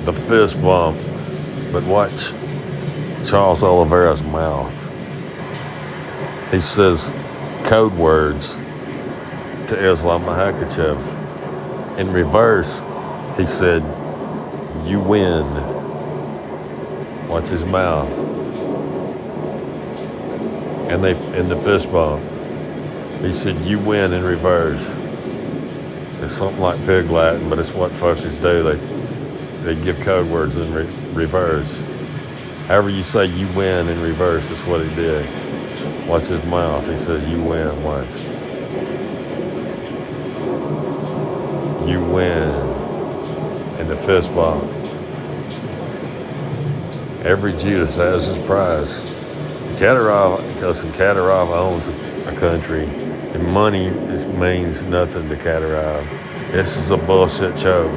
the fist bump, but watch Charles Oliveira's mouth. He says code words to Islam Mahakachev. In reverse, he said, "You win." Watch his mouth. And in the fist bump, he said, "You win" in reverse. It's something like pig Latin, but it's what fuckers do. They give code words in reverse. However you say "you win" in reverse, that's what he did. Watch his mouth. He says, "You win." Watch. You win. In the fist bump. Every Judas has his prize. Kadyrov owns a country, and money means nothing to Kadyrov. This is a bullshit show.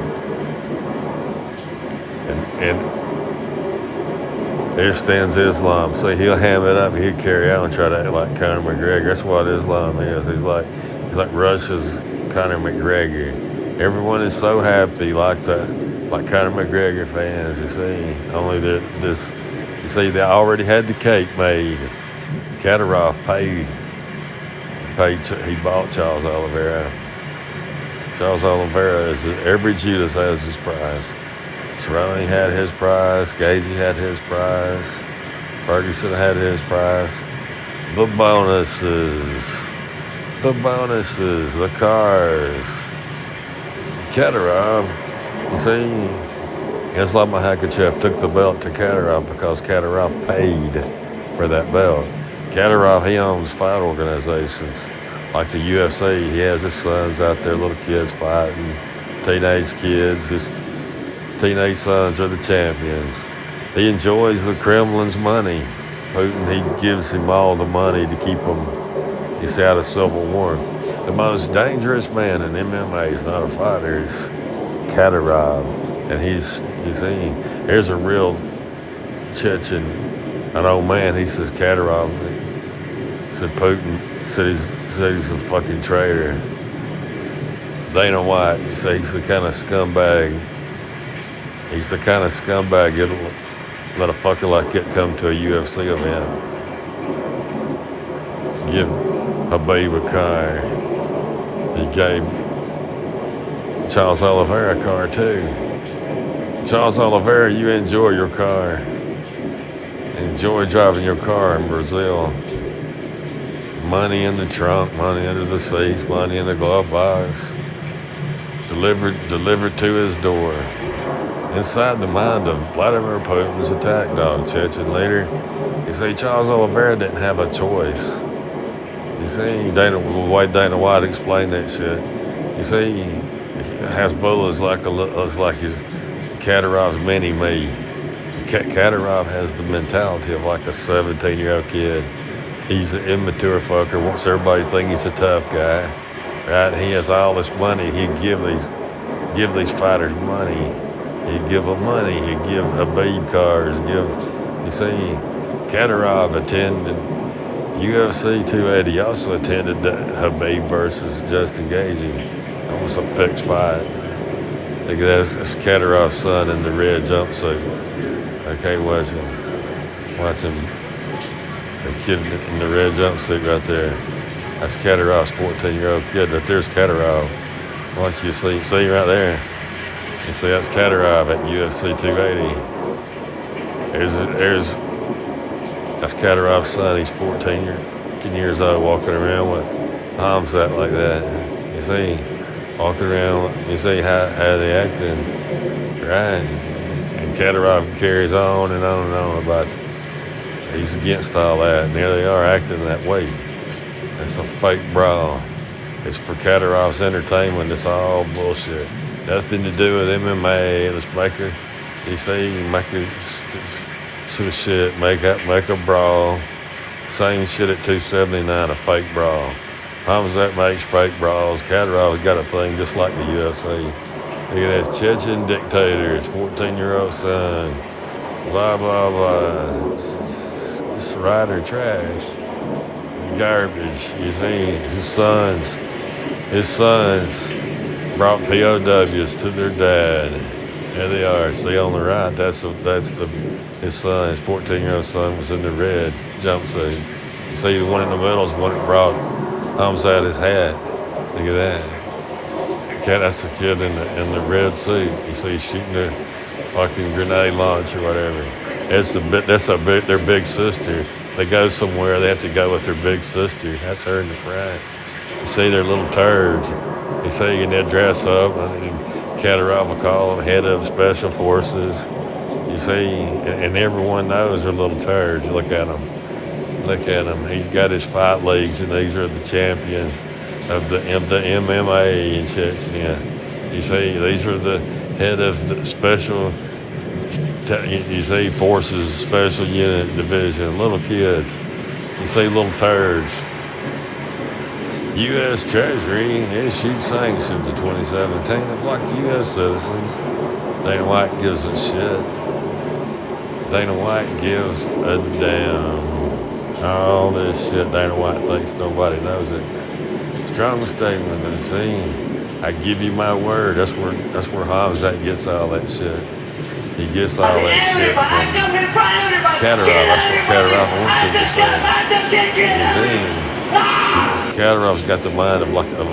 And there stands Islam. So he'll ham it up. He'll carry out and try to act like Conor McGregor. That's what Islam is. He's like Russia's Conor McGregor. Everyone is so happy like Conor McGregor fans. You see, only this. You see, they already had the cake made. Kadyrov paid. He bought Charles Oliveira. Charles Oliveira is every Judas has his prize. Cerrone had his prize. Gaethje had his prize. Ferguson had his prize. The bonuses, the cars. Kadyrov, you see, Islam Mahakachev took the belt to Kadyrov because Kadyrov paid for that belt. Kadyrov, he owns fight organizations like the UFC. He has his sons out there, little kids fighting, teenage kids. His teenage sons are the champions. He enjoys the Kremlin's money. Putin, he gives him all the money to keep him, he's out of civil war. The most dangerous man in MMA is not a fighter, it's Kadyrov. And here's a real Chechen, an old man. He says Kadyrov said Putin said he's a fucking traitor. Dana White, he said he's the kind of scumbag. He's the kind of scumbag that'll let a fucker like it come to a UFC event. Give Habib a car. He gave Charles Oliveira a car too. Charles Oliveira, you enjoy your car. Enjoy driving your car in Brazil. Money in the trunk, money under the seats, money in the glove box. Delivered to his door. Inside the mind of Vladimir Putin's attack dog, Chechen leader, you see, Charles Oliveira didn't have a choice. You see, the way Dana White explained that shit. You see, Hasbulla is like his Kadyrov's mini-me. Kadyrov has the mentality of like a 17-year-old kid. He's an immature fucker, wants everybody to think he's a tough guy, right? He has all this money. He'd give these fighters money. He'd give them money. He'd give Habib cars. You see, Kadyrov attended UFC 280. He also attended Habib versus Justin Gaethje. That was a fixed fight. Look at that. That's Kadyrov's son in the red jumpsuit. Okay, watch him. The kid in the red jumpsuit right there. That's Kadyrov's 14-year-old kid. Right there's Kadyrov. Watch you see right there. You see that's Kadyrov at UFC 280. That's Kadyrov's son. He's 14 years old, walking around with arms out like that. You see, walking around. You see how they acting, right? And Kadyrov carries on and on and on about. He's against all that, and there they are acting that way. It's a fake brawl. It's for Kadyrov's entertainment. It's all bullshit. Nothing to do with MMA. Let's make some shit, make a brawl. Same shit at 279, a fake brawl. How that makes fake brawls? Kadyrov's got a thing just like the UFC. Look at this Chechen dictator, his 14-year-old son. Blah, blah, blah. This rider trash. Garbage. You see, his sons brought POWs to their dad. There they are. See on the right, that's his son, his 14-year-old son was in the red jumpsuit. You see the one in the middle is the one that brought out his hat. Look at that. That's the kid in the red suit. You see he's shooting the fucking grenade launch or whatever. That's their big sister. They go somewhere, they have to go with their big sister. That's her in the front. You see they're little turds. You see and they dress up. Katarov will call them head of special forces. You see, and everyone knows they're little turds. Look at them. Look at him. He's got his fight leagues, and these are the champions of the MMA in Chechnya. You see, these are the head of the special, you see, forces, special unit division, little kids. You see, little turds. U.S. Treasury issued sanctions in 2017 that blocked U.S. citizens. Dana White gives a shit. Dana White gives a damn. All this shit Dana White thinks nobody knows it. Strong statement to the scene. I give you my word. That's where Hamzat gets all that shit. He gets all that shit from Katarov. That's what Katarov wants him to say. He's in. Katarov's got the mind of like a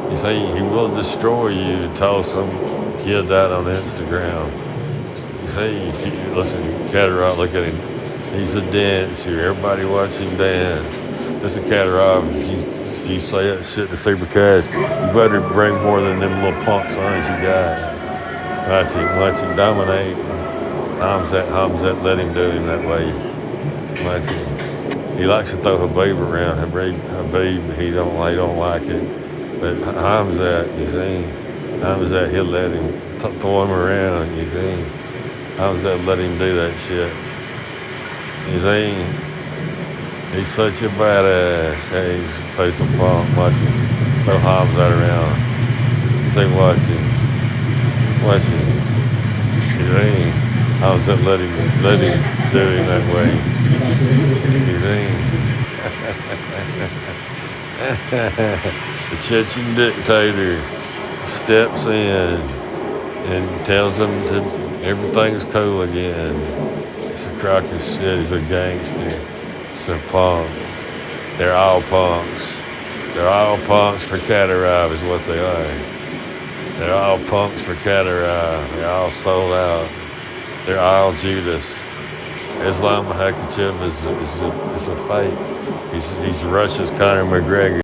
you say he will destroy you. Told some kid that on Instagram. You say if you listen, Katarov, look at him. He's a dancer. Everybody watch him dance. Listen, Katarov, if you say that shit to Supercast, you better bring more than them little punk sons you got. Watch him dominate. Hamzat let him do him that way. Watch him. He likes to throw Habib around. Habib, he don't like it. But Hamzat, you see, Hamzat, he'll let him throw him around. You see, Hamzat let him do that shit. You see, he's such a badass. Hey, he's play some punk. Watch him throw Hamzat around. You see, watch him. You see, Hamzat let him do him that way. You think? The Chechen dictator steps in and tells them everything's cool again. It's a crock of shit. He's a gangster. It's a punk. They're all punks. They're all punks for Katarov is what they are. They're all punks for Katarov. They're all sold out. They're all Judas. Islam Mahakachev is a fake. He's Russia's Conor McGregor.